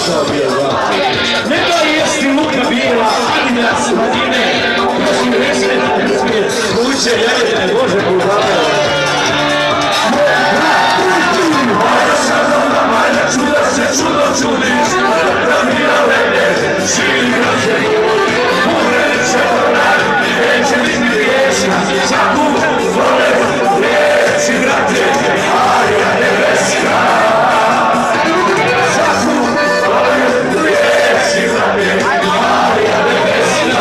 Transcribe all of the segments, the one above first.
došao bio dva. Nema jesti luka bijela, Adidas, Madine, prosim resne da uspije, kuće, jajete, Bože, budale. Moja sadovna malja, čuda se čudo čudiš, da mi na lede, širi građe, urede se ponad, neće biti pjesma, svaku vole, riječi brate, Marija nebeska. Svaku vole, riječi brate, Marija nebeska.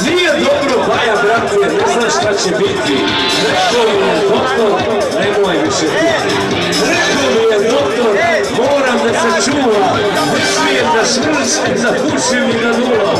Nije dobro, Baja, brate, ne znaš šta će biti. Rekao mi je doktor, nemoj više piti. Rekao mi je doktor, moram da se čuvam. Ne smijem da smrć, zapušim i da nula.